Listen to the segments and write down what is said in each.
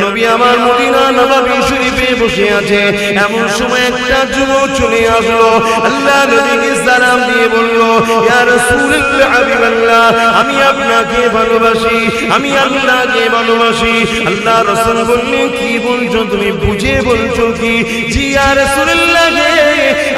নবী আমার মদিনা নববী শরীফে বসে আছে। এমন সময় একটা যুবক চলে আসলো, আল্লাহ নবীকে সালাম দিয়ে বলল, ইয়া রাসূলুল্লাহ হাবিবাল্লাহ, আমি আপনাকে ভালোবাসি, আমি আল্লাহকে ভালোবাসি। আল্লাহ রাসূল বললেন, কি বলছো তুমি, বুঝে বলছো কি? জি ইয়া রাসূলুল্লাহ,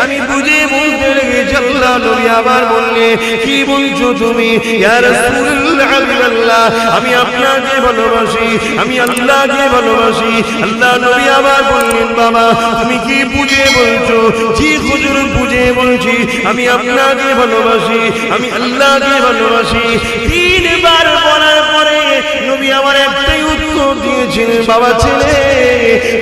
আমি বুঝে বলতে লেগেছি। আল্লাহ নবী আবার বললেন, কি বলছো তুমি? ইয়া রাসূলুল্লাহ হাবিবাল্লাহ, আমি আপনাকে ভালোবাসি, আমি আল্লাহকে ভালোবাসি। আল্লাহ নবী আবার বললেন, বাবা তুমি কি বুঝে বলছো? জি হুজুর বুঝে বলছি, আমি আপনাকে ভালোবাসি, আমি আল্লাহকে ভালোবাসি। তিনবার বলার পরে নবী আমার একটাই উত্তর দিয়েছিলেন, বাবা ছেলে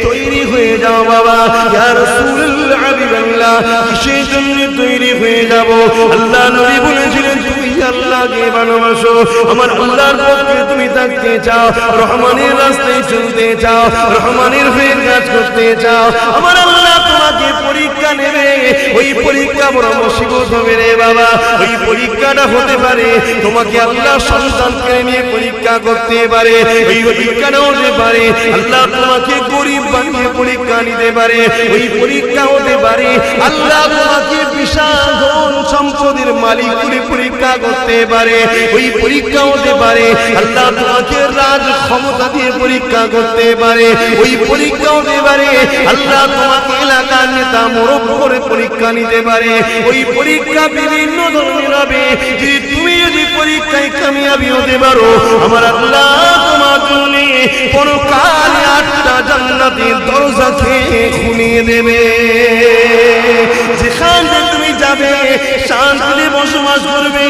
তৈরি হয়ে যাও বাবা। ইয়া রাসূলুল্লাহ হাবিবাল্লাহ, কিসের জন্য তৈরি হয়ে যাব? আল্লাহ নবী বলেছিলেন, তুমি আল্লাহকে ভালোবাসো, আমার আল্লাহর পক্ষে তুমি থাকতে চাও, রহমানের রাস্তায় চলতে চাও, রহমানের হয়ে কাজ করতে চাও, আমার আল্লাহ তোমাকে পরীক্ষা নেবে। ওই পরীক্ষা বড় মুসিবত হবে রে বাবা। ওই পরীক্ষাটা হতে পারে তোমাকে আল্লাহ সন্তানকে নিয়ে পরীক্ষা করতে পারে, ওই পরীক্ষাটা হতে পারে আল্লাহ তোমাকে গরিব বানিয়ে পরীক্ষা নিতে পারে, ওই পরীক্ষা হতে পারে আল্লাহ তোমাকে বিশাল ধন সম্পদের মালিক করে পরীক্ষা করতে পারে, ওই পরীক্ষা হতে পারে আল্লাহ তোমাকে রাজ ক্ষমতা দিয়ে পরীক্ষা করতে পারে, ওই পরীক্ষা হতে পারে আল্লাহ তোমাকে এলাকার নেতা মোরব করে পরীক্ষা নিতে পারে। ওই পরীক্ষা বিভিন্ন ধরনের হবে। তুমি যদি পরীক্ষায় কামিয়াবি হতে পারো, আমার আল্লাহ তোমার জন্য পরকালে 8টা জান্নাতের দরজাকে খুলে দেবে। যেখানে তুমি যাবে শান্তিতে বসবাস করবে,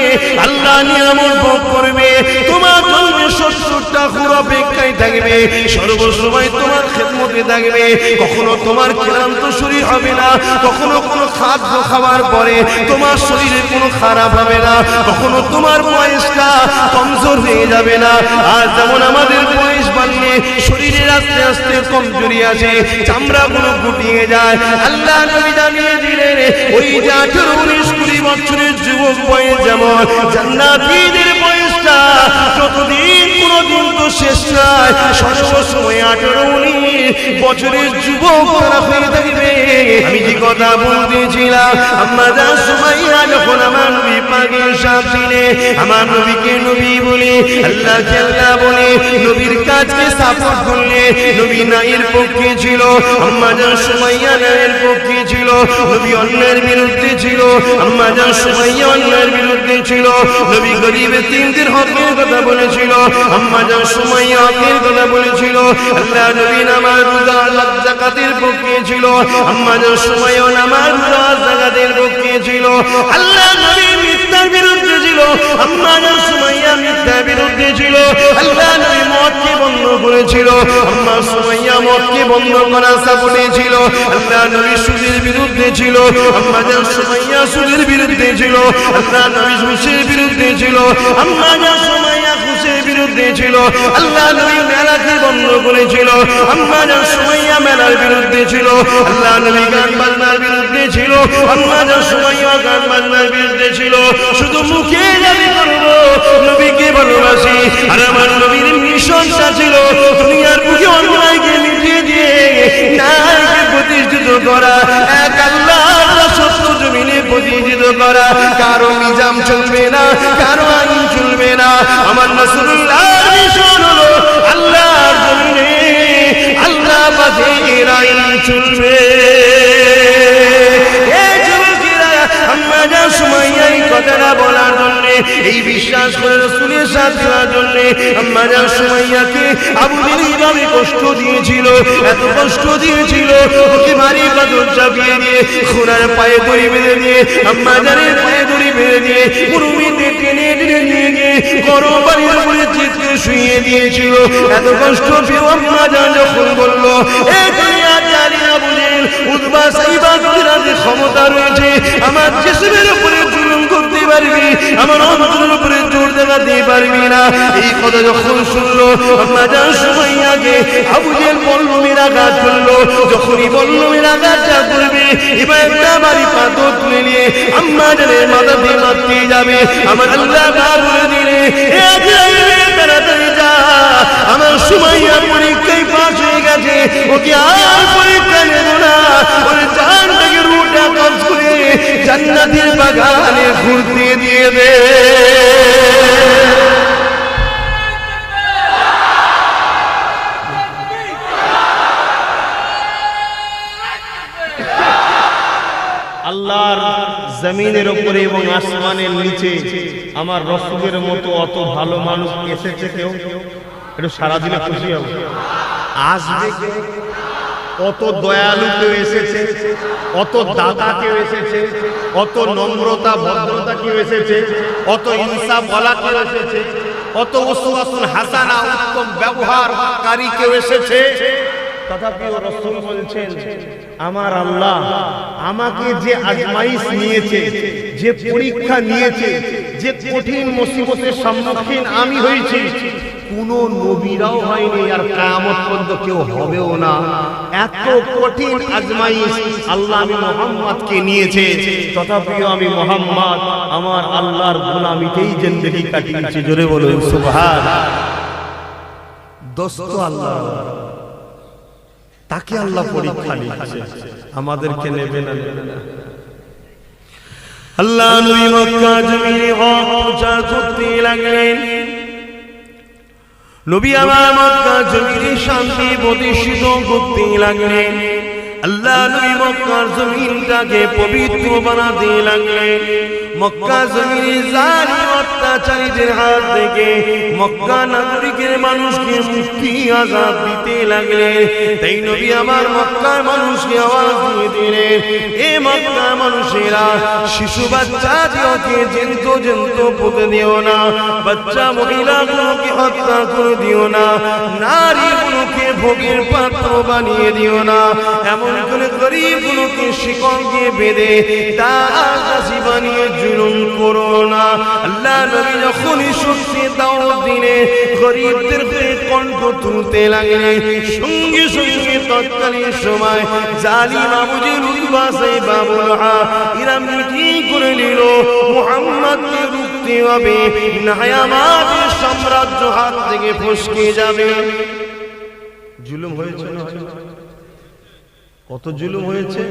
আল্লাহ নিয়ামত ভোগ করবে, তোমার জন্য 70টা হুর অপেক্ষায় থাকবে, সর্বসময় তোমার খেদমতে থাকবে। কখনো তোমার ক্লান্ত শরীর হবে না, কখনো কোনো খাদ্য খাওয়ার পরে তোমার শরীরে কোনো খারাপ হবে না, কখনো তোমার বয়সটা কমজোর হয়ে যাবে না। আর যেমন আমাদের বয়স বাড়লে শরীরের আস্তে আস্তে কমজোরি আসে, চামড়াগুলো গুটিয়ে যায়, আল্লাহ নবী জানিয়ে দিলেন ওই যে 18, 19, 20 বছরের যুবক বয়স যেমন জান্নাতীদের বয়সটা যতদিন কোনদিন তো শেষ নয়, সর্বসময় 18, 19 বছরের যুবক তারা হয়ে থাকবে। আমি যে কথা বলতেছিলাম, আম্মা জান সুমাইয়া যখন আমার নবী পাকের সামনে আমার নবীকে নবী বলে, আল্লাহকে আল্লাহ বলে, নবীর কাজকে সাপোর্ট করলে, নবী নায়ের পক্ষে ছিল, আম্মা জান সুমাইয়া নায়ের পক্ষে ছিল, নবী অন্যের বিরুদ্ধে ছিল, আম্মা জান সুমাইয়া অন্যের বিরুদ্ধে ছিল, নবী গরিব এতিমদের হকের কথা বলেছিল, আম্মা জান সুমাইয়া হকের কথা বলেছিল, আল্লাহ নবী নামাজ রোজা যাকাতের পক্ষে ছিল, আম্মা জান সুমাইয়া নামাজ রোজা যাকাতের পক্ষে ছিল, আল্লাহ নবী মিথ্যার বিরুদ্ধে ছিল, আম্মা জান সুমাইয়া মিথ্যার বিরুদ্ধে ছিল, আল্লাহ নবী মদকে বন্ধ করেছিল, আম্মা সুমাইয়া মদকে বন্ধ করার সাপোর্টে ছিল, আল্লাহ নবী সুদের বিরুদ্ধে ছিল, আম্মা জান সুমাইয়া সুদের বিরুদ্ধে ছিল, আল্লাহ নবী ঘুষের বিরুদ্ধে ছিল, আম্মা জান সুমাইয়া ঘুষের বিরুদ্ধে ছিল, আল্লাহ নবী মেলাকে বন্ধ করেছিল, আম্মা জান সুমাইয়া মেলার বিরুদ্ধে ছিল, আল্লাহ নবী গান বাজনার বিরুদ্ধে ছিল, আম্মা জান সুমাইয়া গান বাজনার বিরুদ্ধে ছিল। শুধু মুখে দাবি করব নবীকে ভালোবাসি, আর আমার নবীর মিশনটা ছিল দুনিয়ার বুকে অন্যায়কে মিটিয়ে দিয়ে ন্যায়কে প্রতিষ্ঠিত করা, এক আল্লাহর সত্য জমিনে প্রতিষ্ঠিত করা। কারো নিজাম চলবে না, কারো আইন চলবে না, আমার রাসূলুল্লাহর মিশন হলো আল্লাহর জমিনে আল্লাহ পাকের আইন চলবে। আম্মা জান সুমাইয়া এই কথাটা বলার জন্য, এই বিশ্বাস করে রাসূলের সাথে দেওয়ার জন্য আম্মা জান সুমাইয়াকে আবু জেহেল এইভাবে কষ্ট দিয়েছিল, এত কষ্ট দিয়েছিল, ওকে ভারী পাথর চাপিয়ে দিয়ে, ঘোড়ার পায়ে দড়ি বেঁধে দিয়ে, আম্মা জানের পায়ে দড়ি বেঁধে দিয়ে, মরুভূমিতে টেনে টেনে নিয়ে গিয়ে গরম পানির উপরে চিৎকে শুইয়ে দিয়েছিল। এত কষ্ট পেয়ে আম্মা জান যখন বলল, এ দুনিয়া জানি আবু জেহেল উতবা সাইবা যাদের ক্ষমতা রয়েছে আমার জিসমের উপরে জুলুম করতে পারবি, আমার অন্তরের উপরে জোর দেখাতে পারবি না, এই কথা যখন শুনলো আম্মা জান সুমাইয়াকে আবু জেহেল বল্লমের আঘাত করলো। যখনই বল্লমের আঘাতটা করবে, এবার একটা ভারী পাথর তুলে নিয়ে আম্মা জানের মাথাতে মারতে যাবে, আমার আল্লাহ বলে দিলে, তাড়াতাড়ি যা, আমার সুমাইয়া পরীক্ষায় পাশ আল্লাহর জমিনের উপরে এবং আসমানের নিচে আমার রাসূলের মতো অত ভালো মানুষ এসেছে কেউ? একটু সারাদিনে খুশি হবে। আসবে কেউ? অত দয়ালু কেউ এসেছে? অত দাতা কেউ এসেছে? অত নম্রতা ভদ্রতা কেউ এসেছে? অত ইনসাফ ওয়ালা কেউ এসেছে? অত উসওয়াতুন হাসানা উত্তম ব্যবহারকারী কেউ এসেছে? তথাপিও রাসূল বলছেন, আমার আল্লাহ আমাকে যে আজমাইশ নিয়েছে, যে পরীক্ষা নিয়েছে, যে কঠিন মুসিবতের সম্মুখীন আমি হয়েছি, কোন নবীরাও হয়নি, আর কিয়ামত পর্যন্ত কেউ হবেও না। এত কঠিন আজমাইশ আল্লাহ আমি মুহাম্মদকে নিয়েছে, তথাপিও আমি মুহাম্মদ আমার আল্লাহর গোলামিতেই জিন্দেগি কাটিয়েছি। জোরে বলুন সুবহানাল্লাহ। দোস্ত আল্লাহ, তাকে আল্লাহ পরীক্ষা নিচ্ছে, আমাদেরকে নেবে না। আল্লাহ নবী মক্কা জমিনে হক প্রচার করতে লাগলেন। নবী আমার মক্কা জমিনে শান্তি প্রতিষ্ঠিত করতে লাগলেন। আল্লাহ নবী মক্কার জমিনটাকে পবিত্র বানাতে লাগলেন। মক্কা জমিনে জালিম অত্যাচারীদের হাত থেকে মক্কা নাগরিকের মানুষকে মুক্তি আজাদ দিতে লাগলেন। তাই নবী আমার মক্কার মানুষকে আওয়াজ দিয়ে দিলেন, এ মক্কার মানুষেরা, শিশু বাচ্চাদেরকে জ্যান্ত জ্যান্ত পুঁতে দিও না, বাচ্চা মহিলাগুলোকে হত্যা করে দিও না, নারীগুলোকে ভোগের পাত্র বানিয়ে দিও না, এমন করে গরিবগুলোকে শিকল দিয়ে বেঁধে তার দাসী বানিয়ে জুলুম করো না। আল্লাহ নবী যখনই শক্তি দাওয়াত দিলে গরিবদেরকে কণ্ঠ তুলতে লাগলেন, সঙ্গে সঙ্গে তৎকালীন সময় জালিম আবু জেহেল উতবা সাইবা আবু লাহাব এরা মিটিং করে নিল, মুহাম্মদকে রুখতে হবে, না হয় আমাদের সাম্রাজ্য হাত থেকে ফসকে যাবে। জুলুম হয়েছে না? কত জুলুম হয়েছে।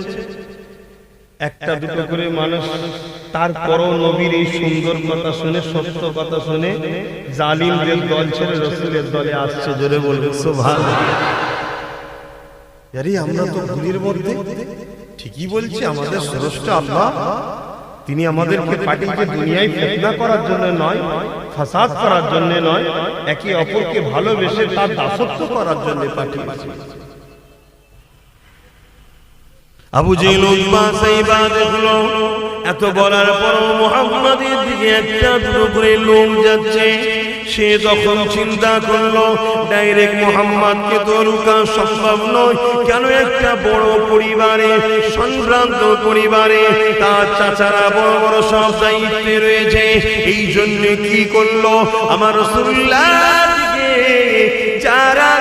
একটা দুটো করে মানুষ, তারপরও নবীর এই সুন্দর কথা শুনে, সত্য কথা শুনে জালিমদের দল ছেড়ে রাসূলের দলে আসছে। জোরে বলবে সুবহানাল্লাহ। আরে আমরা তো ভুলের মধ্যে, ঠিকই বলছি, আমাদের স্রষ্টা আল্লাহ, তিনি আমাদেরকে পাঠিয়েছে দুনিয়ায় ফিতনা করার জন্য নয়, ফাসাদ করার জন্য নয়, একে অপরকে ভালোবেসে তার দাসত্ব করার জন্য পাঠিয়েছে। আবু জেহেল উতবা সাইবা দেখলো এত বলার পরও মুহাম্মাদের দিকে একটা দুটো করে লোক যাচ্ছে। সে তখন চিন্তা করলো, ডাইরেক্ট মুহাম্মাদকে তো রুকা সম্ভব নয়, কেন একটা বড় পরিবারে, সম্ভ্রান্ত পরিবারে তার চাচারা বড় বড় সব দায়িত্বে রয়েছে। এই জন্য কি করলো, আমার রাসূলুল্লাহ যারা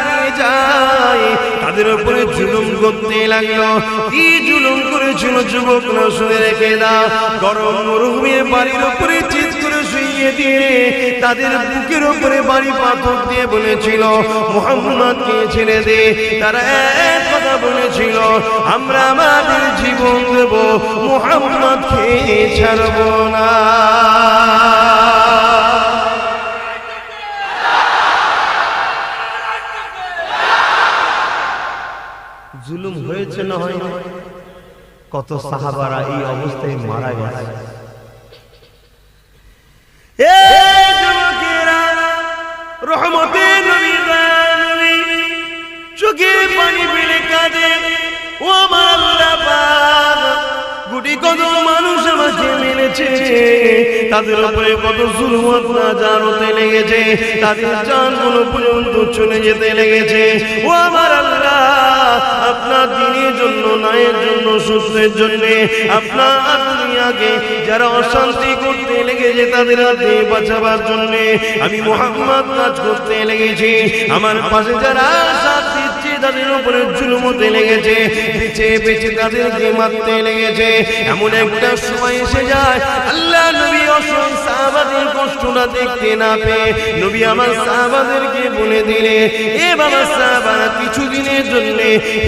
যায় তাদের উপরে জুলুম করতে লাগলো। কি জুলুম করেছিল যুবকরা শুনে রেখে দাও। গরম মরুভূমির বাড়ির উপরে চিৎ করে শুইয়ে দিয়ে তাদের বুকের উপরে বাড়ি পাথর দিয়ে বলেছিল, মুহাম্মদকে ছেড়ে দে। তারা এক কথা বলেছিল, আমরা আমাদের জীবন দেব, মুহাম্মদকে ছাড়ব না। জুলুম হয়েছে না হয়নি? কত সাহাবারা এই অবস্থায় মারা গেছে। রহমতের নবী চোখে পানি ফেলে কাঁদে, ও আমার আল্লাহ পাক, গুটি কত মানুষ আমাকে মেরেছে, তাদের উপরে কত জুলুম অত্যাচার হতে লেগেছে, তাদের জানগুলো পর্যন্ত চলে যেতে লেগেছে। ও আমার আল্লাহ, আপনার দ্বীনের জন্য, ন্যায়ের জন্য, সত্যের জন্য, আপনার দুনিয়াকে যারা অশান্তি করতে লেগেছে তাদের হাতে বাঁচাবার জন্য আমি মুহাম্মদ কাজ করতে লেগেছি। আমার পাশে যারা সাথ দিচ্ছে তাদের উপরে জুলুম হতে লেগেছে, বেঁচে বেঁচে তাদেরকে মারতে লেগেছে। এমন একটা সময় এসে যায়, আল্লাহ নবী অসংখ্য সাহাবাদের কষ্টটা দেখতে না পেয়ে নবী আমার সাহাবাদেরকে বলে দিলে, এ বাবা সাহাবারা, কিছুদিনের জন্য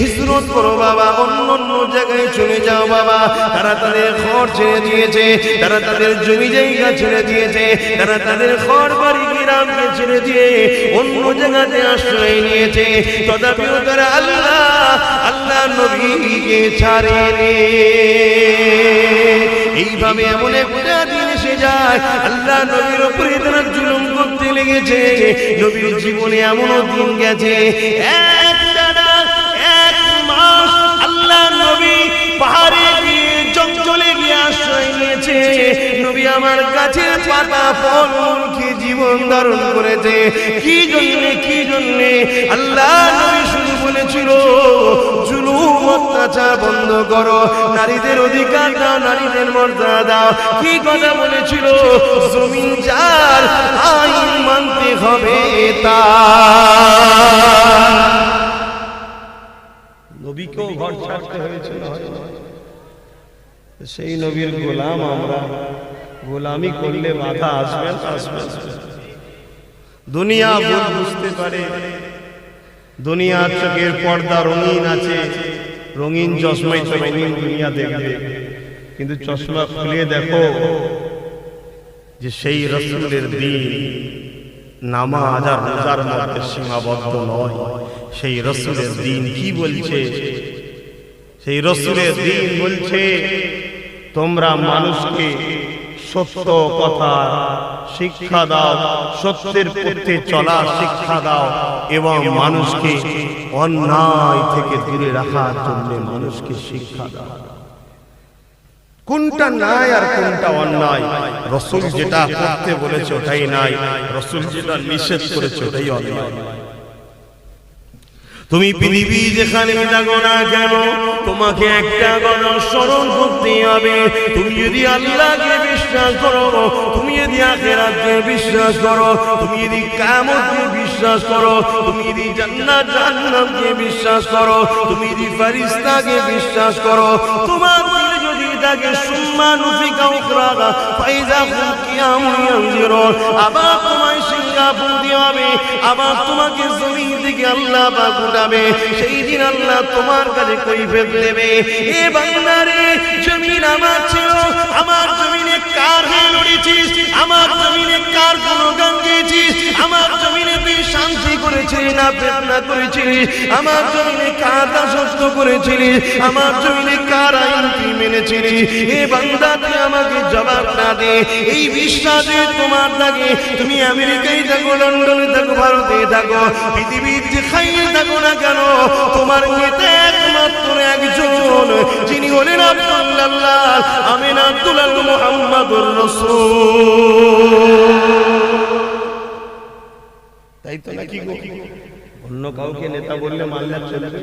হিজরত করো বাবা, অন্য অন্য জায়গায় চলে যাও বাবা। তারা তাদের ঘর ছেড়ে দিয়েছে, তারা তাদের জমি জায়গা ছেড়ে দিয়েছে, তারা তাদের ঘর বাড়ি গ্রামকে ছেড়ে দিয়ে অন্য জায়গাতে আশ্রয় নিয়েছে। তথাপিও তারা আল্লাহ নবীকে ছাড়েনি। এইভাবে এমন একটা দিন এসে যায় আল্লাহ নবীর উপরে তারা জুলুম করতে লেগেছে। নবীর জীবনে এমনও দিন গেছে এক মাস আল্লাহ নবী পাহাড়ে গিয়ে জঙ্গলে গিয়ে আশ্রয় নিয়েছে। নবী আমার কাছে পাতা ফল খেয়ে জীবন ধারণ করেছে। কি জন্যে আল্লাহ নবী শুধু বলেছিল জুলুম অত্যাচার বন্ধ করো, নারীদের অধিকার দাও, নারীদের মর্যাদা দাও। কি কথা বলেছিল? জমিন যার আইন মানতে হবে তার। নবীকেও ঘর ছাড়তে হয়েছিল। সেই নবীর গোলাম আমরা, গোলামি করলে বাধা আসবে। দুনিয়া ভুল বুঝতে পারে, দুনিয়ার চোখের পর্দা রঙিন আছে, রঙিন চশমাই তো রঙিন দুনিয়া দেখবে। কিন্তু চশমা খুলে দেখো যে সেই রাসূলের দ্বীন নামাজ আর রোজার মধ্যে সীমাবদ্ধ নয়। সেই রাসূলের দ্বীন কি বলছে? সেই রাসূলের দ্বীন বলছে তোমরা মানুষকে সত্য কথা শিক্ষা দাও, সত্যের পথে চলা শিক্ষা দাও এবং মানুষকে অন্যায় থেকে দূরে রাখার জন্য মানুষকে শিক্ষা দাও। কোনটা ন্যায় আর কোনটা অন্যায়? রাসূল যেটা করতে বলেছে ওটাই ন্যায়, রাসূল যেটা নিষেধ করেছে ওটাই অন্যায়। তুমি পৃথিবী যেখানে থাকো না কেন তোমাকে একটা কথা স্মরণ করতে হবে। তুমি যদি আল্লাহকে বিশ্বাস করো, তুমি যদি আখিরাতকে বিশ্বাস করো, তুমি যদি কিয়ামতকে বিশ্বাস করো, তুমি যদি জান্নাত জাহান্নামকে বিশ্বাস করো, তুমি যদি ফেরেশতাকে বিশ্বাস করো, তোমার দিলে যদি থাকে সুম্মা নুফিকা উখরা ফাইজা হুম কিয়ামুন ইয়ানজিরুন, আবার তোমায় শিক্ষা দিতে হবে, আবার তোমাকে জমিন থেকে আল্লাহ পাক উঠাবে। সেই দিন আল্লাহ তোমার কাছে কৈফিয়ত নেবে, এ বান্দারে জমিন আমার ছিল, আমার জমিনে কার হয়ে লড়েছিস, আমার জমিনে কার গুণগান গেয়েছিস, আমার জমিনে তুই শান্তি করেছিস না ফিতনা করেছিস, আমার জমিনে কার দাসত্ব করেছিস, আমার জমিনে কার আইন তুই মেনেছিস। এ বান্দা তুই আমাকে জবাব না দে। এই বিশ্বাসে তোমার থাকে, তুমি আমেরিকায় থাকো, লন্ডনে থাকো, ভারতে থাকো, পৃথিবীর যেখানে থাকো না কেন, তোমার নেতা একমাত্র একজন, যিনি হলেন আব্দুল্লাহ আমিনাতুল মুহাম্মাদুর রাসূল। তাই তো নাকি গো? অন্য কাউকে নেতা বললে মানলে চলবে?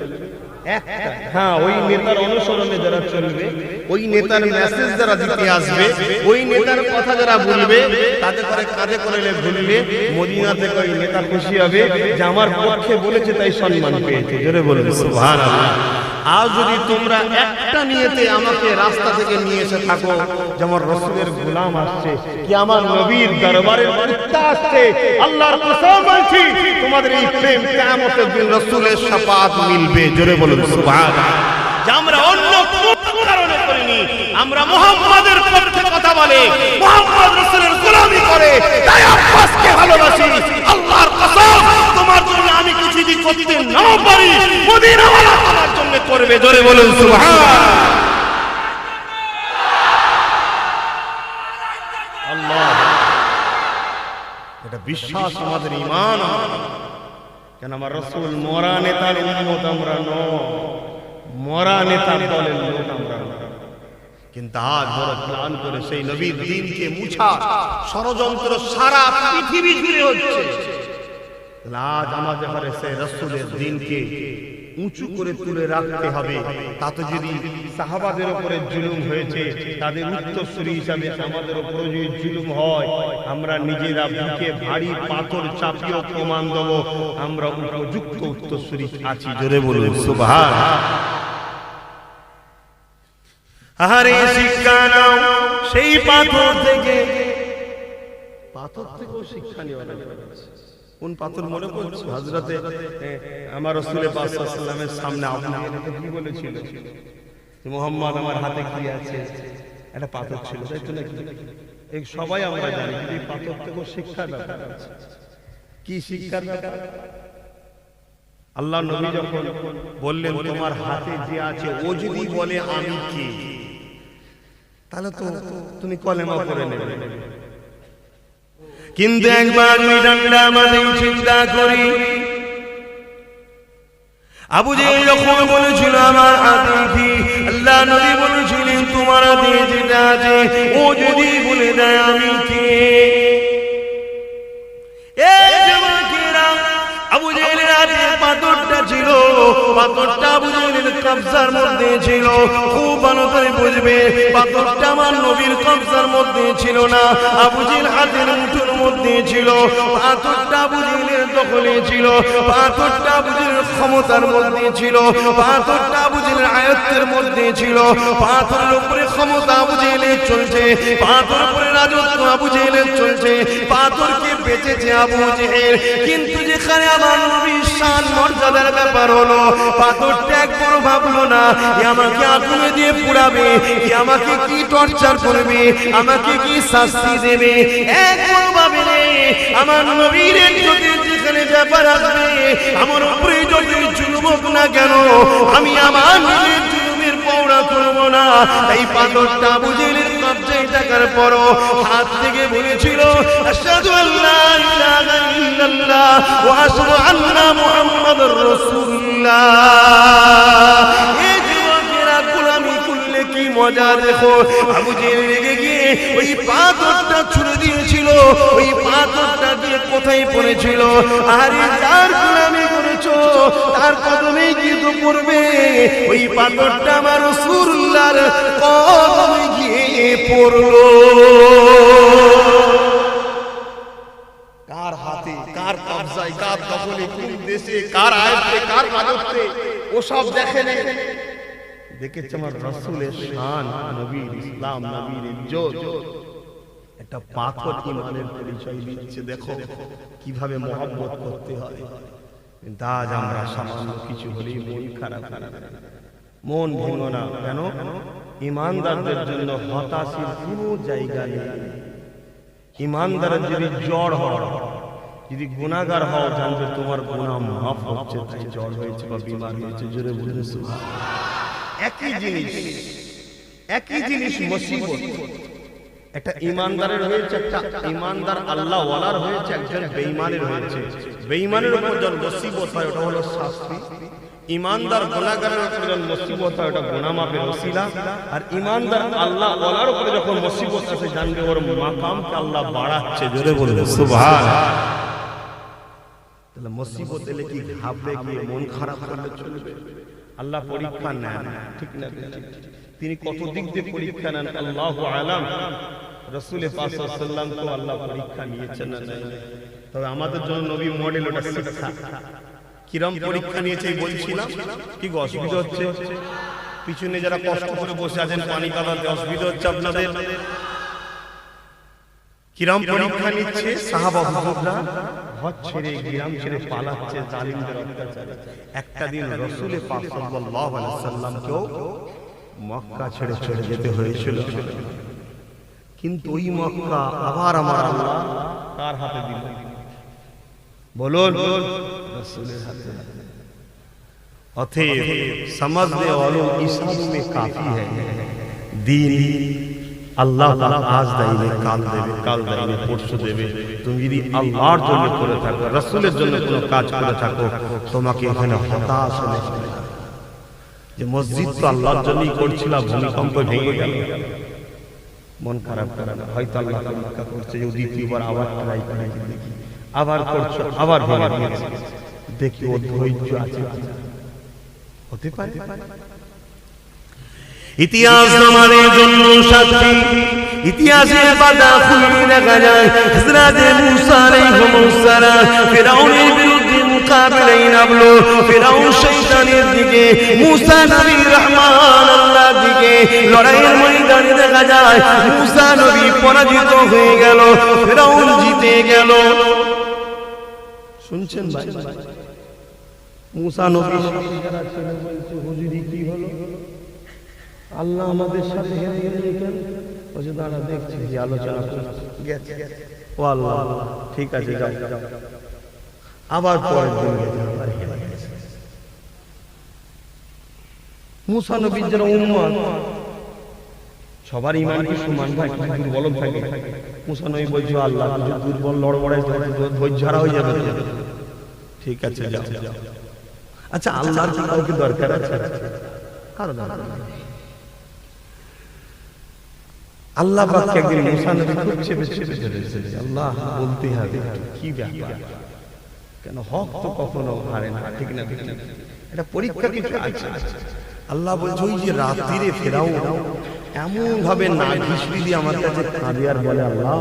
হ্যাঁ, ওই নেতার অনুসরণে যারা চলবে, ওই নেতার মেসেজ যারা দিতে আসবে, ওই নেতার কথা যারা বলবে, তাতে করে কাজে করলে ভুলবে, মদিনা থেকে ওই নেতা খুশি হবে যে আমার পক্ষে বলেছে তাই সম্মান পেয়েছে। জোরে বলুন সুবহানাল্লাহ। আর যদি তোমরা একটা নিয়েতে আমাকে রাস্তা থেকে নিয়ে এসে থাকো, যেমন রাসূলের গোলাম আসছে, কি আমার নবীর দরবারের কুত্তা আসছে, আল্লাহর কসম বলছি তোমাদের এই প্রেম কিয়ামতের দিন রাসূলের শাফাআত মিলবে। জোরে বলুন সুবহানাল্লাহ। যে আমরা অন্য কোন কারণে করিনি, আমরা মুহাম্মাদের পক্ষে কথা বলে, মুহাম্মদ রাসূলের গোলামি করে, তাই আব্বাসকে ভালোবাসি। আল্লাহর কসম তোমার জন্য আমি কিছু যদি করতে না পারি, মদিনাওয়ালা তোমার জন্য করবে। জোরে বলুন সুবহানাল্লাহ। আল্লাহ, এটা বিশ্বাস আমাদের ঈমান। কেন আমার রাসূল মরা নেতার উম্মত আমরা নয়, মরা নেতার দলের লোক আমরা নয়। কিন্তু আজ বড় প্ল্যান করে সেই নবীর দ্বীনকে মুছা ষড়যন্ত্র সারা পৃথিবী জুড়ে হচ্ছে। আজ আমাদের ঘরে সেই রাসূলের দ্বীনকে উঁচু করে তুলে রাখতে হবে। তাতে যদি সাহাবাদের উপরে জুলুম হয়েছে, তাদের উত্তরসূরি হিসাবে আমাদের উপরে যদি জুলুম হয়, আমরা নিজেরা বুকে ভারী পাথর চাপিয়ে প্রমাণ দেব আমরা উপযুক্ত উত্তরসূরি আছি। জোরে বলুন সুবহানাল্লাহ। আহারে শিক্ষা নাও সেই পাথর থেকে, পাথর থেকেও শিক্ষা নেওয়া লাগবে। কোন পাথর মনে পড়ছে? হযরতে আমার রাসূল পাক সাল্লাল্লাহু আলাইহি ওয়াসাল্লামের সামনে আবু জাহেল কি বলেছিল যে মুহাম্মদ আমার হাতে কি আছে? একটা পাথর ছিল, তাই তো নাকি? এই সবাই আমরা জানি, কিন্তু এই পাথর থেকে শিক্ষার ব্যাপার আছে। কি শিক্ষার ব্যাপার? আল্লাহ নবী যখন বললেন তোমার হাতে যে আছে ও যদি বলে আমি কে, তাহলে তো তুমি কলেমা পড়ে নেবে। কিন্তু একবার ডান্ডা মাঝে চিন্তা করি, আবু জেহেল যখন বলেছিল আমার হাতে কি, আল্লাহ নবী বলেছিলেন তোমার হাতে যেটা আছে ও যদি বলে দেয় আমি কে। এই যুবকেরা, আবু জেহেলের হাতে পাথরটা ছিল, পাথরটা আবু জেহেলের কবজার মধ্যে ছিল। খুব ভালো করে বুঝবে, পাথরটা আমার নবীর কবজার মধ্যে ছিল না, আবু জেহেল হাতের মুঠোর মধ্যে ছিল। পাথরটা আবু জেহেলের দখলে ছিল, পাথরটা আবু জেহেলের ক্ষমতার মধ্যে ছিল, পাথরটা আবু জেহেলের আয়ত্তের মধ্যে ছিল। পাথরের উপরে ক্ষমতা আবু জেহেলের চলছে, পাথরের উপরে রাজত্ব আবু জেহেলের চলছে, পাথরকে বেঁচেছে আবু জেহেল। কিন্তু যেখানে আমার নবীর শান মর্যাদার ব্যাপার হলো, পাথরটা একবার ভাবলো না এ আমাকে আগুনে দিয়ে পুড়াবে, এ আমাকে কি টর্চার করবে, আমাকে কি শাস্তি দেবে, একবার ভাবেনি। আমার নবীর যদি যেখানে ব্যাপার আসবে, আমার উপরে যদি জুলুম হোক না কেন, আমি আমার নিজের জুলুমের পৌড়া করব না। এই পাথরটা আবু জেহেলের কবজায় থাকার পরও হাত থেকে বলেছিল আশহাদু আল্লা ইলাহা ইল্লাল্লাহ ওয়া আশহাদু আন্না মুহাম্মাদুর রাসূলুল্লাহ। এই যুবকেরা গোলামি করলে কি মজা দেখো। আবু জেহেল রেগে গিয়ে ওই পাথরটা ছুঁড়ে দিয়েছিল, ওই পাথরটা দিয়ে কোথায় পড়েছিল? আরে যার গোলামি করেছো তার কদমে গিয়ে তো পড়বে। ওই পাথরটা আমার রাসূলুল্লাহর কদমে গিয়ে পড়লো। কার হাতে, কার কবজায়, কার দখলে, কোন দেশে, কার আয়ত্তে, কার রাজত্বে, ওসব দেখে নেই। দেখেছে আমার রাসূলের শান, নবীর ইসলাম, নবীর ইজ্জত। একটা পাথর ইমানের পরিচয় দিচ্ছে। দেখো কিভাবে মহব্বত করতে হয়। কিন্তু আজ আমরা সামান্য কিছু হলেই মন খারাপ করে, মন ভেঙো না কেন? ইমানদারদের জন্য হতাশার কোনো জায়গা নেই। ইমানদারের যদি জ্বর হয়, যদি গুনাহগার হও, জানবে তোমার গুনাহ মাফ হচ্ছে, তাই জ্বর হয়েছে বা বিমার হয়েছে। জোরে বলুন সুবহানাল্লাহ। একই জিনিস মুসিবত। একটা ইমানদারের হয়েছে, একটা ইমানদার আল্লাহ ওয়ালার হয়েছে, একজন বেঈমানের হয়েছে। বেঈমানের উপর যখন মুসিবত হয় ওটা হলো শাস্তি, ইমানদার গুনাহগারের উপর যখন মুসিবত হয় ওটা গুনাহ মাফের ওসিলা। আর ইমানদার আল্লাহ ওয়ালার উপর যখন মুসিবত আসে, জানবে ওর মাকামকে আল্লাহ বাড়াচ্ছে। জোরে বলুন সুবহানাল্লাহ। তাহলে মুসিবত এলে কি ঘাবড়ে গিয়ে মন খারাপ করলে চলবে? আল্লাহ পরীক্ষা নেন, ঠিক না? তিনি কত দিক দিয়ে পরীক্ষা নেন আল্লাহু আলাম। রাসূল পাক সাল্লাল্লাহু আলাইহি ওয়াসাল্লাম তো আল্লাহ পরীক্ষা নিয়েছেন না নাই? তবে আমাদের জন্য নবী মডেল, ওটা শিক্ষা। কিরম পরীক্ষা নিয়েছে বলছিলাম। কি গো অসুবিধা হচ্ছে? পিছনে যারা কষ্ট করে বসে আছেন পানি কাদাতে, অসুবিধা হচ্ছে আপনাদের? কিরম পরীক্ষা নিচ্ছে? সাহাবা হুজুররা হজ ছেড়ে, গ্রাম ছেড়ে পালাচ্ছে জালিমদের অত্যাচারে। একটা দিন রাসূল পাক সাল্লাল্লাহু আলাইহি ওয়াসাল্লামকেও মক্কা ছেড়ে চলে যেতে হয়েছিল। কিন্তু ওই মক্কা আবার আমার আল্লাহ কার হাতে দিল? বলুন, রাসূলের হাতে। অতএব समझने वालों इशारों में काफी है। दीन আল্লাহ তাআলা আজ দেবে, কাল দেবে, কাল দেবে, পরশু দেবে। তুমি যদি আল্লাহর জন্য করে থাকো, রাসূলের জন্য কোনো কাজ করে থাকো, তোমাকে এখানে হতাশ হতে হবে না। যে মসজিদ তো আল্লাহর জন্যই করছিলাম, ভূমিকম্প ভেঙে গেল, মন খারাপ করে না। হয়তো আল্লাহ পরীক্ষা করছে, যে দ্বিতীয়বার আবার ট্রাই করে দেখি, আবার করছো, আবার ভেঙে গেছে, দেখি ও ধৈর্য আছে, হতে পারে। ইতিহাস আমাদের জন্য সাক্ষী। ইতিহাসে বাদা খুলে দেখা যায় হযরত মুসা আলাইহিস সালাম ফিরাউনের বিরুদ্ধে মোকাবিলায় নামলো। ফিরাউন শয়তানের দিকে, মুসা নবী রহমান আল্লাহর দিকে। লড়াইয়ের ময়দানে দেখা যায় মুসা নবী পরাজিত হয়ে গেল, ফিরাউন জিতে গেল। শুনছেন ভাই? মুসা নবী যারা ছেলে বলছে হুজুরি কি হলো, আল্লাহ আমাদের সাথে হেরে গেলেন কেন? বলছে দাঁড়া দেখছি, যে আলোচনা গেছে। ও আল্লাহ, ঠিক আছে যাও। আবার পরের দিন গেছে। মুসা নবীর যারা উম্মত, সবার ইমান কি সমান ভাই? কিছু দুর্বল থাকে। মুসা নবী বলছে আল্লাহ কিছু দুর্বল লড়বড়াই ধৈর্য হারা হয়ে যাবে। ঠিক আছে যাও। আচ্ছা আল্লাহর কি কাউকে দরকার আছে? কারো দরকার নেই। আল্লাহ পাক একদিন মুসা নবী খুব চেপে চেপে ধরেছে, আল্লাহ বলতে হবে কি ব্যাপার, কেন হক তো কখনো হারে না, ঠিক না? এটা পরীক্ষা কিছু আছে। আল্লাহ বলছে ওই যে রাত্রিরে ফেরাউন এমন ভাবে না ঘিসড়ি দিয়ে আমার কাছে কাঁদে আর বলে, আল্লাহ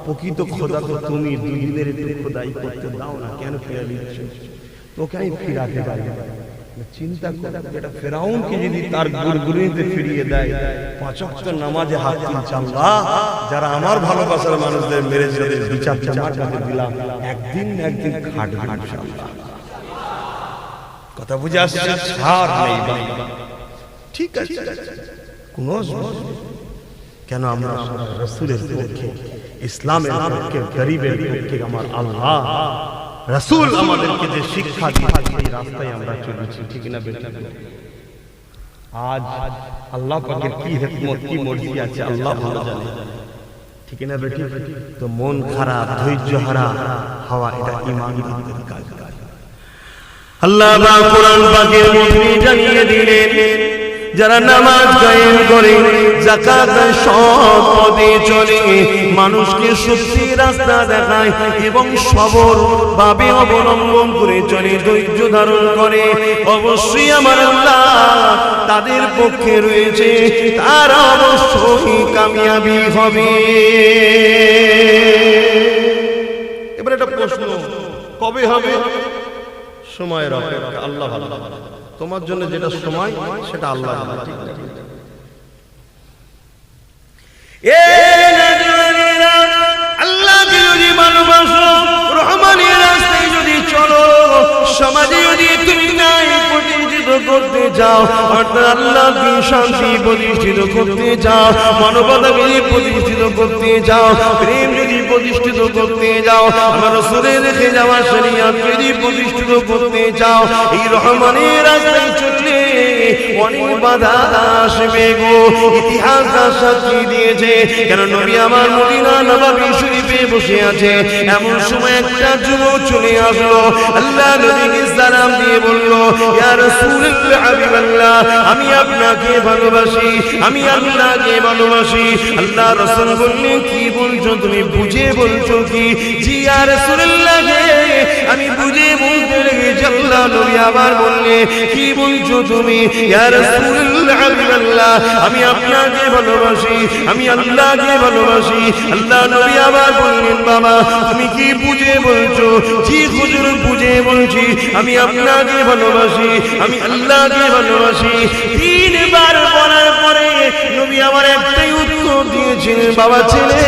প্রকৃত খোদা তো তুমি, দুদিনের একটু খোদাই করতে দাও না, কেন ফেরা দিচ্ছ? তোকে আমি ফিরাতে পারি। চিন্তা করে, যেটা ফেরাউনকে যদি তার গুরগুরিতে ফিরিয়ে দেয়, 5 ওয়াক্ত নামাজে হাত তুলছে, আল্লাহ যারা আমার ভালোবাসার মানুষদের মেরেছে তাদের বিচার তোমার কাছে দিলাম, একদিন না একদিন খাটবে ইনশাআল্লাহ। কথা বুঝে আসছে? ছাড় নেই বাবা, ঠিক আছে কোন কেন? আমরা রাসূলের পক্ষে, ইসলামের পক্ষে, গরিবের পক্ষে। আমার আল্লাহ রাসূল আমাদেরকে যে শিক্ষা দিয়েছে এই রাস্তায় আমরা চলেছি, ঠিক না বেটা? আজ আল্লাহ পাকের কি হিকমত, কি মর্জি আছে আল্লাহ ভালো জানে, ঠিক না বেটি? তো মন খারাপ, ধৈর্য হারা হওয়া, এটা ঈমানদারদের কাজ। আল্লাহ পাক কোরআন পাকের মধ্যে জানিয়ে দিলেন, যারা নামাজ কায়েম করে, যাকাত সৎ পথে চলে, মানুষকে সত্যি রাস্তা দেখায় এবং সবর ভাবে অবলম্বন করে চলে, ধৈর্য ধারণ করে, অবশ্যই আমার আল্লাহ তাদের পক্ষে রয়েছে, তারা অবশ্যই কামিয়াবি হবে। এবার একটা প্রশ্ন, কবে হবে? সময়ের অপেক্ষা, আল্লাহ ভালো। তোমার জন্য যেটা সময় সেটা আল্লাহ জানে, ঠিক না? আল্লাহকে যদি ভালোবাসো, রহমানের রাস্তায় যদি চলো, সমাজে যদি তুমি নাই প্রতিষ্ঠিত করতে চাও, অর্থাৎ আল্লাহকে শান্তি প্রতিষ্ঠিত করতে চাও, মানবতাকে প্রতিষ্ঠিত করতে চাও, প্রেম যদি প্রতিষ্ঠিত করতে যাও, আমার রাসূলের রেখে যাওয়া শরীয়ত যদি প্রতিষ্ঠিত করতে চাও, এই রহমানের রাস্তায় চললে অনেক বাধা আসবে গো। ইতিহাস সাক্ষী দিয়েছে, কেন নবী আমার মদিনা নববী শরীফে বসে আছে, এমন সময় একটা যুবক চলে আসলো, আল্লাহ নবীকে সালাম দিয়ে বলল, ইয়া রাসূলুল্লাহ হাবিবাল্লাহ, আমি আপনাকে ভালোবাসি, আমি আল্লাহকে ভালোবাসি। আল্লাহ রাসূল বললেন, কি বলছো তুমি, বুঝে বলছো কি? জি ইয়া রাসূলুল্লাহ, আমি বুঝে বলতে লেগেছি। আল্লাহ নবী আবার বললেন, কি বলছো তুমি? ইয়া রাসূলুল্লাহ হাবিবাল্লাহ, আমি আপনাকে ভালোবাসি, আমি আল্লাহকে ভালোবাসি। আল্লাহ নবী আবার বললেন, বাবা তুমি কি বুঝে বলছো? জি হুজুর বুঝে বলছি, আমি আপনাকে ভালোবাসি, আমি আল্লাহকে ভালোবাসি। 3 বার বলার পরে নবী আমার একটাই উত্তর দিয়েছিলেন, বাবা ছেলে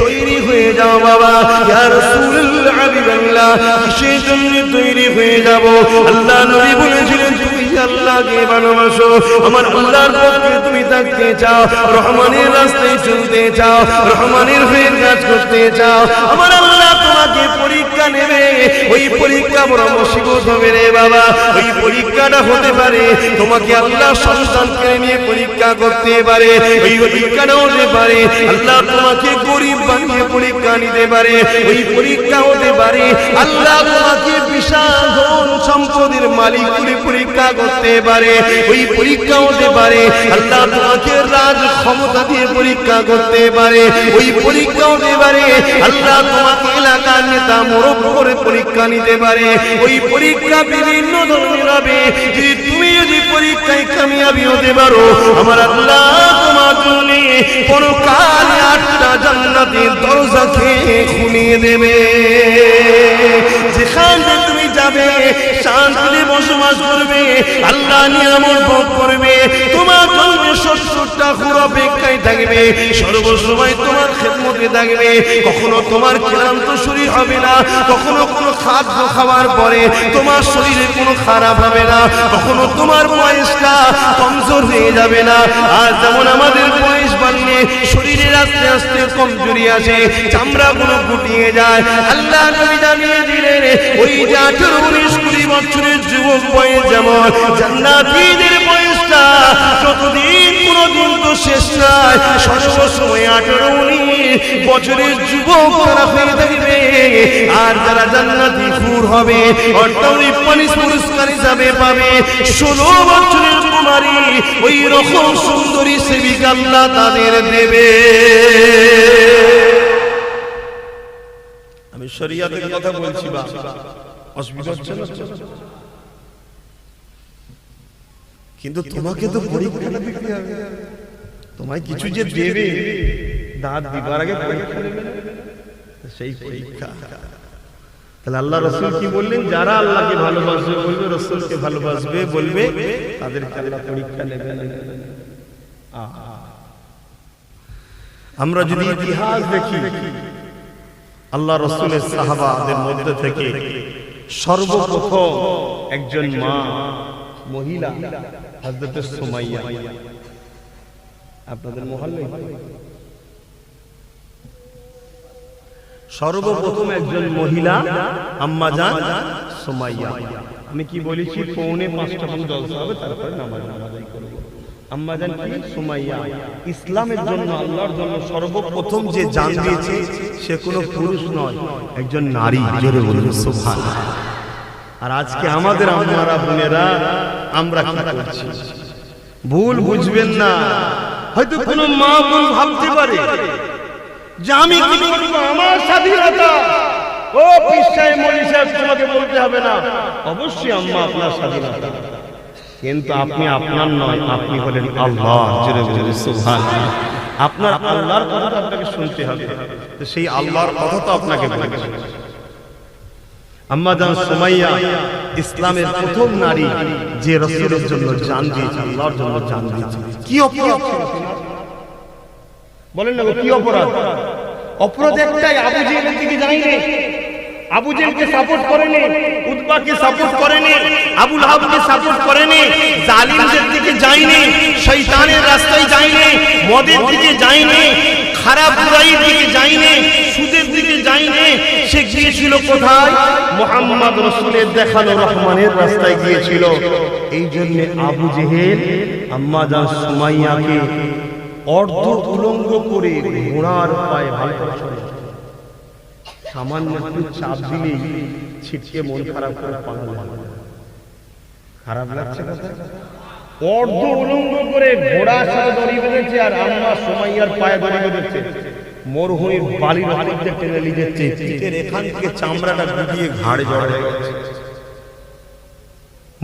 তৈরি হয়ে যাও বাবা। ইয়া রাসূলুল্লাহ হাবিবাল্লাহ, সেই জন্য তৈরি হয়ে যাব। আল্লাহ নবী বলেছিলেন, তুমি আল্লাহকে ভালোবাসো, আমার আল্লাহর পক্ষে তুমি থাকতে চাও, রহমানের রাস্তায় চলতে চাও, রহমানের হয়ে কাজ করতে চাও, আমার আল্লাহ তোমাকে পরীক্ষা নেবে। ওই পরীক্ষা বড় মুসিবত হবে রে বাবা। ওই পরীক্ষাটা হতে পারে তোমাকে আল্লাহ সন্তানকে নিয়ে পরীক্ষা করতে পারে, ওই পরীক্ষাটা হতে পারে আল্লাহ তোমাকে গরিব বানিয়ে পরীক্ষা নিতে পারে, ওই পরীক্ষা হতে পারে আল্লাহ তোমাকে বিশাল ধন সম্পদের মালিক করে পরীক্ষা করতে পারে, ওই পরীক্ষা হতে পারে আল্লাহ তোমাকে রাজ ক্ষমতা দিয়ে পরীক্ষা করতে পারে, ওই পরীক্ষা হতে পারে আল্লাহ তোমাকে এলাকার নেতা মোরব্বি করে পরীক্ষা নিতে পারে। ওই পরীক্ষা বিভিন্ন ধরনের হবে। যদি পরীক্ষায় কামিয়াবি হতে পারো, আমার আল্লাহ তোমার জন্য পরকালে 8টা জান্নাতের দরজাকে খুলিয়ে দেবে। যেখানে তুমি যাবে শান্তিতে বসবাস করবে, আল্লাহ নিয়ামত ভোগ করবে, তোমার জন্য 70টা হুর অপেক্ষায় থাকবে, সর্বসময় তোমার খেদমতে থাকবে। কখনো তোমার ক্লান্ত শরীর হবে না, কখনো কোনো খাদ্য খাওয়ার পরে তোমার শরীরে কোনো খারাপ হবে না, কখনো তোমার বয়সটা কমজোর হয়ে যাবে না। আর যেমন আমাদের বয়স বাড়লে শরীরের আস্তে আস্তে কমজোরি আসে, চামড়াগুলো গুটিয়ে যায়, আল্লাহ নবী জানিয়ে দিলেন ওই যে 18, 19, 20 বছরের যুবক বয়স যেমন জান্নাতীদের বয়সটা যতদিন কোনদিন তো শেষ নাই, সর্বসময় 18, 19 বছরের যুবক তারা হয়ে থাকবে। আর যারা জান্নাতি হুর হবে অর্থাৎ পুরস্কার হিসাবে পাবে 16 বছরের কুমারী, ওই রকম সুন্দরী সেবিকা আল্লাহ তাদের দেবে। আমি শরীয়তের কথা বলছি, বা অসুবিধা হচ্ছে না? কিন্তু তোমাকে তো পরীক্ষাটা দিতে হবে, তোমায় কিছু যে দেবে, দাঁত দিবার আগে পরীক্ষা নেবে, সেই পরীক্ষা। তাহলে আল্লাহ রাসূল কি বললেন? যারা আল্লাহকে ভালোবাসবে বলবে, রাসূলকে ভালোবাসবে বলবে, তাদেরকে আল্লাহ পরীক্ষা নেবেন। আমরা যদি ইতিহাস দেখি, আল্লাহ রাসূলের সাহাবাদের মধ্যে থেকে সর্বপ্রথম একজন মা মহিলা হযরত সুমাইয়া, আপনাদের মহল্লায় সর্বপ্রথম একজন মহিলা আম্মা জান সুমাইয়া। আমি কি বলেছি, 4:45 পর্যন্ত জলসা হবে, তারপরে নামাজ আদায় করব। আম্মা জান কি? সুমাইয়া। ইসলামের জন্য, আল্লাহর জন্য সর্বপ্রথম যে জান দিয়েছে সে কোনো পুরুষ নয়, একজন নারী। জোরে বলুন সুবহানাল্লাহ। আর আজকে আমাদের আম্মারা বোনেরা আমরা কি করছি? ভুল বুঝবেন না, হয়তো কোনো মা বোন ভাবতে পারে যে আমি কি করব, আমার স্বাধীনতা। ও পীর সাহেব, মৌলভী সাহেব, তোমাকে বলতে হবে না। অবশ্যই আম্মা আপনার স্বাধীনতা, কিন্তু আপনি আপনার নয়, আপনি হলেন আল্লাহ। জোরে বলুন সুবহানাল্লাহ। আপনার আল্লাহর কথা আপনাকে শুনতে হবে, তো সেই আল্লাহর কথা তো আপনাকে বলতে হবে। আম্মা জান সুমাইয়া ইসলামের প্রথম নারী, যে রাসূলের জন্য জান দিয়েছে, আল্লাহর জন্য জান দিয়েছে। কি অপরাধ বলেন না, কি অপরাধ? অপরাধ একটাই, আবু জেহেলের দিকে যায়নি, আবু জেহেলকে সাপোর্ট করেনি, উতবাকে সাপোর্ট করেনি, আবু লাহাবকে সাপোর্ট করেনি, জালিমদের দিকে যায়নি, শয়তানের রাস্তায় যায়নি, মদের দিকে যায়নি, খারাপ বুরাইয়ের দিকে যায়নি, সুদের দিকে যায়নি। সে গিয়েছিল কোথায়? মুহাম্মদ রাসূলের দেখানো রহমানের রাস্তায় গিয়েছিল। এই জন্য আবু জেহেল আম্মা জান সুমাইয়াকে অর্ধ উলঙ্গ করে ঘোড়ার পায়ে ভালো করে সামান্য একটু চাপ দিলেই ছিটকে মন খারাপ করে পাগল হয়। খারাপ লাগছে কথা? অর্ধ উলঙ্গ করে ঘোড়ার সাথে দড়ি বেঁধেছে, আর আম্মা সুমাইয়ার পায়ে দড়ি বেঁধেছে, মরুভূমির বালির হাড়িতে টেনে নিয়ে যাচ্ছে, পিঠের এখান থেকে চামড়াটা গুটিয়ে ঘাড়ে জড়ায় যাচ্ছে।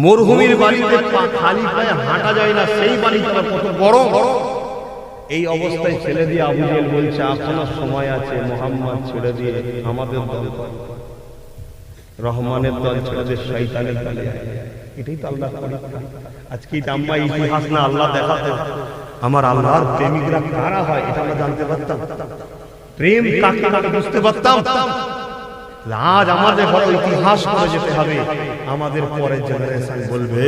মরুভূমির বালিতে খালি পায়ে হাঁটা যায় না, সেই বালিটা কত বড়। এই অবস্থায় ছেড়ে দিয়ে আবু জেহেল বলছে, আপনার সময় আছে, মুহাম্মদ ছেড়ে দিয়ে আমাদের দল, রহমানের দল ছেড়ে দিয়ে শয়তানের দলে। এটাই তো আল্লাহ পরীক্ষা। আজকে আম্মা ইতিহাস না, আল্লাহ দেখাতে আমার আল্লাহর প্রেমিকরা কারা হয় এটা আমরা জানতে পারতাম, প্রেম কাকে কাকে বুঝতে পারতাম। আজ আমাদের ঘরে ইতিহাস করে যেতে হবে, আমাদের পরের জেনারেশন বলবে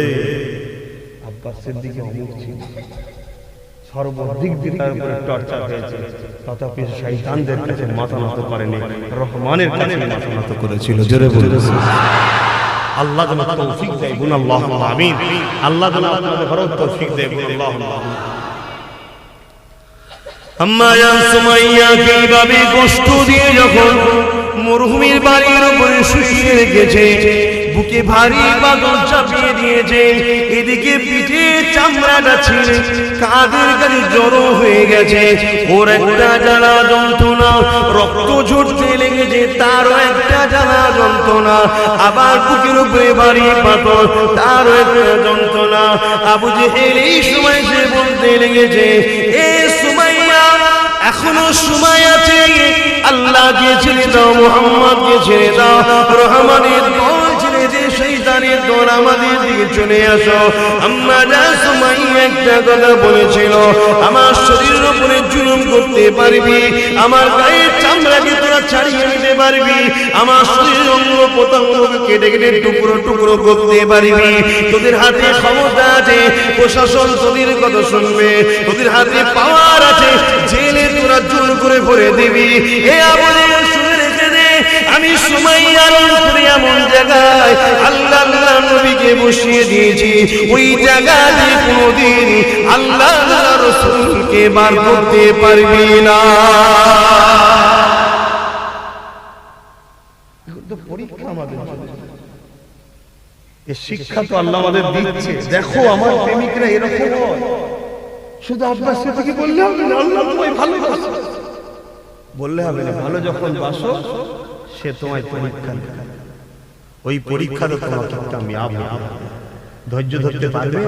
আব্বাস সিদ্দিকী অমুক ছিল, সর্বদিক দিয়ে তার উপরে টর্চার হয়েছে, তথাপি শয়তানদের কাছে মাথা নত করেনি, রহমানের কাছে মাথা নত করেছিল। জোরে বলুন আল্লাহ যেন তৌফিক দেয়, বলুন আল্লাহুম্মা আমিন। আল্লাহ যেন আপনাদের ঘরেও তৌফিক দেয়, বলুন আল্লাহুম্মা আমিন। আম্মা জান সুমাইয়াকে এইভাবে কষ্ট দিয়ে যখন মরুভূমির বাড়ির উপরে শুয়ে রেখেছে, বুকে ভারী বাদল চাপিয়ে দিয়েছে, এদিকে পিঠে চামড়াটা ছিঁড়ে কাঁধের কাছে জড়ো হয়ে গেছে, ওর একটা জ্বালা যন্ত্রণা, রক্ত ঝরতে লেগেছে, তারও একটা জ্বালা যন্ত্রণা, আবার বুকের উপরে ভারী পাথর, তারও একটা যন্ত্রণা। আবু জেহেল এই সময় সে বলতে লেগেছে, এ সুমাইয়া, এখনো সময় আছে, আল্লাহকে ছেড়ে দাও, মুহাম্মদকে ছেড়ে দাও, রহমানের দল ছেড়ে যে শয়তানের দল আমাদের দিকে চলে আসো। আম্মা জান সুমাইয়া একটা কথা বলেছিল, আমার শরীরের উপরে জুলুম করতে পারবি, আমার গায়ের চামড়াকে তোরা ছাড়িয়ে নিতে পারবি, আমার শরীরের অঙ্গ প্রত্যঙ্গকে কেটে কেটে টুকরো টুকরো করতে পারবি, তোদের হাতে ক্ষমতা আছে, প্রশাসন তোদের কথা শুনবে, তোদের হাতে পাওয়ার আছে, জেলে তোরা জোর করে ভরে দিবি। এ আবুল শুনে রেখে দে, আমি সুমাইয়ার অন্তরে এমন জায়গায় আল্লাহ আল্লাহ নবীকে বসিয়ে দিয়েছি, ওই জায়গাতে কোনোদিন আল্লাহ রাসূলকে বার করতে পারবি না। পরীক্ষা আমাদের, এই শিক্ষা তো আল্লাহ আমাদের দিচ্ছে। দেখো আমার প্রেমিকরা এরকম হয়, শুধু আব্বাস সাথে বললে হবে না, আল্লাহ তোমায় ভালোবাসে বললে হবে না। ভালো যখন বাসো সে তোমায় পরীক্ষা দেয়, ওই পরীক্ষাতে তোমাকে কামিয়াব হতে হবে। ধৈর্য ধরতে পারবে,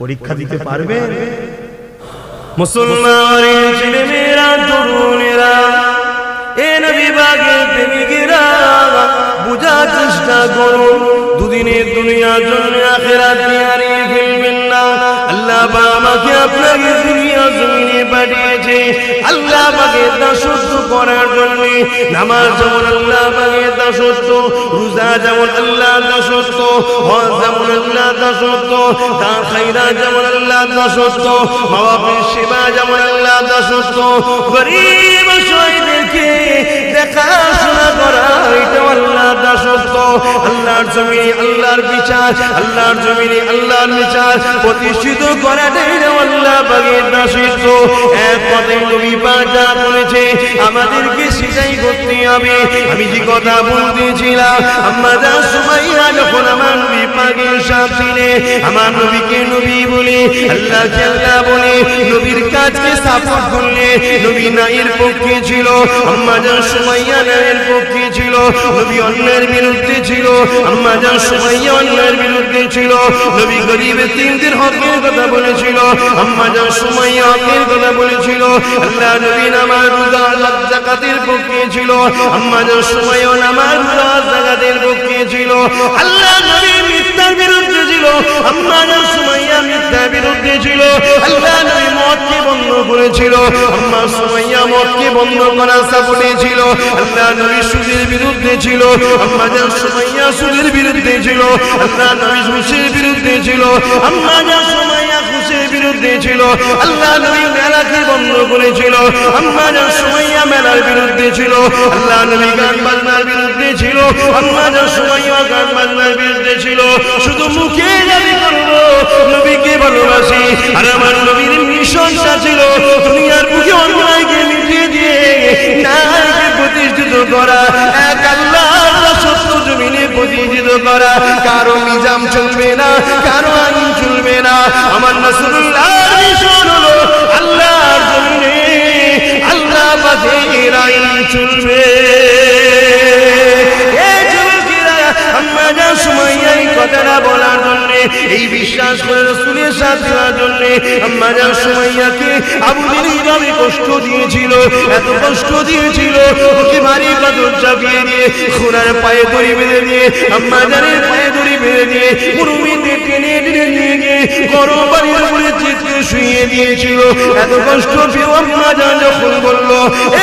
পরীক্ষা দিতে পারবে। মুসলমানের ছেলেমেয়েরা, তরুণেরা, এ নবী পাকের প্রেমিকেরা, বুঝার চেষ্টা করুন, দুদিনের দুনিয়ার জন্য আখিরাত হারিয়ে ফেলবেন না। আল্লাহ পাক আমাকে আপনাকে দুনিয়া জমিনে পাঠিয়েছে আল্লাহ পাকের দাসত্ব করার জন্য। নামাজ যেমন আল্লাহ পাকের দাসত্ব, রোজা যেমন আল্লাহ দাসত্ব, হজ যেমন আল্লাহ দাসত্ব, দান খায়রাত যেমন আল্লাহ দাসত্ব, মা বাবার সেবা যেমন আল্লাহ দাসত্ব, গরীব অসহায়দেরকে দেখাশোনা করা এটা আল্লাহর দাসত্ব। আল্লাহর জমিনে আল্লাহর বিচার, আল্লাহর জমিনে আল্লাহর বিচার প্রতিষ্ঠিত করাটাই আল্লাহ পাকের দাসত্ব। এক কথায় নবী পাক যা বলেছে আমাদেরকে সেটাই করতে হবে। আমি যে কথা বলতেছিলাম, আম্মা জান সুমাইয়া যখন আমার নবী পাকের সামনে আমার নবীকে নবী বলে, আল্লাহকে আল্লাহ বলে, নবীর কাজকে সাপোর্ট করলে, নবী নাইয়ের পক্ষে ছিল, আম্মা জান সুমাইয়া নাইয়ের পক্ষে ছিল, নবী অন্যের বিরুদ্ধে ছিল, আম্মা জান সুমাইয়া অন্যের বিরুদ্ধে ছিল, নবী গরিবের তিনদের হকের কথা বলেছিল, আম্মা জান সুমাইয়া হকের কথা বলেছিল, আল্লাহ নবী নামাজ রোজা যাকাতের পক্ষে ছিল, আম্মা জান সুমাইয়া নামাজ রোজা যাকাতের পক্ষে ছিল, আল্লাহ নবী মিথ্যার বিরুদ্ধে ছিল, আম্মা জান সুমাইয়া মিথ্যার বিরুদ্ধে ছিল, আল্লাহ নবী মদকে বন্ধ করেছিল, আম্মা সুমাইয়া মদকে বন্ধ করার সাপোর্টে ছিল, আল্লাহ নবী সুদের বিরুদ্ধে ছিল, আম্মা জান সুমাইয়া সুদের বিরুদ্ধে ছিল, আল্লাহ নবী ঘুষের বিরুদ্ধে ছিল, আম্মা জান সুমাইয়া ঘুষের বিরুদ্ধে ছিল, আল্লাহ নবী মেলাকে বন্ধ করেছিল, আম্মা জান সুমাইয়া মেলার বিরুদ্ধে ছিল, আল্লাহ নবী গান বাজনার বিরুদ্ধে ছিল, আম্মা জান সুমাইয়া গান বাজনার বিরুদ্ধে ছিল। শুধু মুখে দাবি করব নবীকে ভালোবাসি, আর আমার নবীর মিশনটা ছিল দুনিয়ার বুকে অন্যায়কে মিটিয়ে দিয়ে ন্যায়কে প্রতিষ্ঠিত করা, এক আল্লাহর রাসূল জমিনে প্রতিষ্ঠিত করা। কারো নিজাম চলবে না, কারো আইন চলবে না, আমার রাসূলুল্লাহর মিশন হলো আল্লাহর জমিনে আল্লাহ পাকের আইন চলবে। আম্মা জান সুমাইয়া এই কথাটা বলার জন্য, এই বিশ্বাস করে রাসূলের সাথে হওয়ার জন্য আম্মা জান সুমাইয়াকে আবু জেহেল কষ্ট দিয়েছিল, এত কষ্ট দিয়েছিল, ওকে ভারী পাথর চাপিয়ে দিয়ে, ঘোড়ার পায়ে দড়ি বেঁধে দিয়ে, আম্মা জানের পায়ে দড়ি বেঁধে দিয়ে, মুরুমিতে টেনে টেনে নিয়ে গিয়ে গরম পানির উপরে চিৎকে শুইয়ে দিয়েছিল। এত কষ্ট পেয়ে আম্মা জান যখন বলল,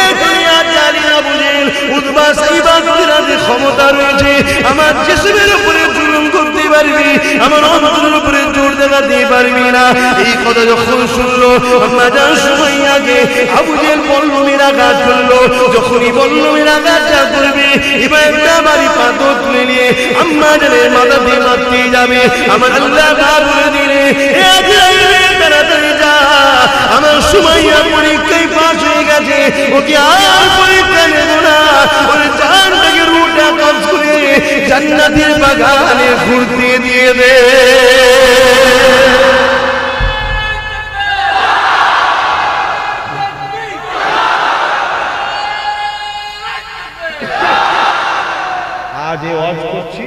এ দুনিয়া জানি আবু জেহেল উতবা সাইবা তোদের ক্ষমতা রয়েছে, আমার জিসমের উপরে জুলুম করতে পারবি, আমার অন্তরের উপরে জোর দেখাতে পারবি না। এই কথা যখন শুনলো আম্মা জান সুমাইয়াকে আবু জেহেল বল্লমের আঘাত করলো। যখনই বল্লমের আঘাতটা করবে, এবার একটা বাড়ি পাথর তুলে নিয়ে আম্মা জানের মাথাতে মারতে যাবে, আমার আল্লাহ বলে দিলে, তাড়াতাড়ি যা, আমার সুমাইয়া পরীক্ষায় পাস হয়ে গেছে, ওকে আর পরীক্ষা নেব না, ওর জানটাকে রুটা কাজ করে জান্নাতের বাগানে ঘুরতে দিয়ে দে। আজ এই ওয়াজ করছি,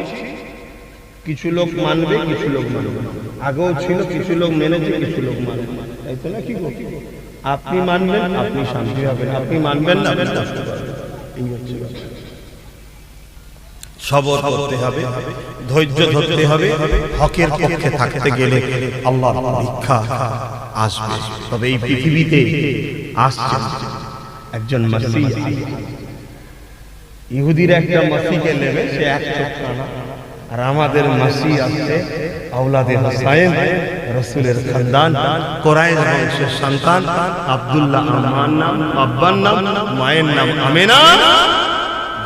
কিছু লোক মানবে, কিছু লোক মানবে, আগেও ছিল কিছু লোক মেনেছে, কিছু লোক মানবে, তাই তো না? কি করবে? আপনি মানবেন, আপনি শান্তি পাবেন, আপনি মানবেন না, আপনি কষ্ট পাবেন। এই হচ্ছে সবর করতে হবে, ধৈর্য ধরতে হবে। হকের পক্ষে থাকতে গেলে আল্লাহর পরীক্ষা আসবে। তবে এই পৃথিবীতে আসছে একজন মাসিহ, ইহুদির একটা মাসিহকে নেবে, সে এক চোখ কানা। আর আমাদের মাসিহ আছে আওলাদে হোসাইন, রাসূলের খানদান, কুরাইশ বংশের সন্তান, আব্দুল্লাহ আম্মার নাম, আব্বার নাম, মায়ের নাম আমেনা,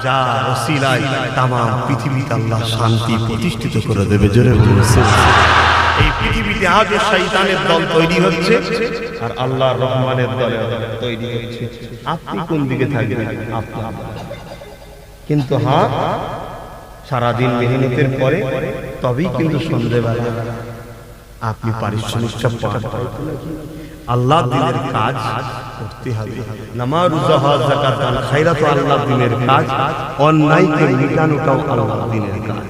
যার ওসিলায় তাম পৃথিবীতে আল্লাহ শান্তি প্রতিষ্ঠিত করে দেবে। জোরে বলুন সুবহানাল্লাহ। এই পৃথিবীতে আজও শয়তানের দল তৈরি হচ্ছে আর আল্লাহর রহমানের দল তৈরি হচ্ছে। আপনি কোন দিকে থাকবেন? আপনার। কিন্তু হ্যাঁ, সারাদিন মেহনতের পরে তবেই কিন্তু সন্ধ্যেবেলা আপনি পারিশ্রমিকটা পান। আল্লাহ দিনের কাজ করতে হবে। নামাজ, রোজা, হজ, যাকাত, দান, খায়রাত আল্লাহ দিনের কাজ, অন্যায়কে মিটানোটাও আল্লাহ দিনের কাজ।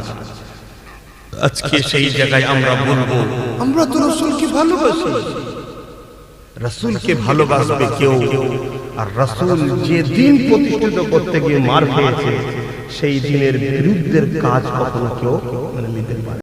আজকে সেই জায়গায় আমরা বলবো, আমরা তো রাসূলকে ভালোবাসি। রাসূলকে ভালোবাসবে কেউ, আর রাসূল যে দিন প্রতিষ্ঠিত করতে গিয়ে মার খেয়েছে, সেই দিনের বিরুদ্ধের কাজ কখনো কেউ মেনে নিতে পারে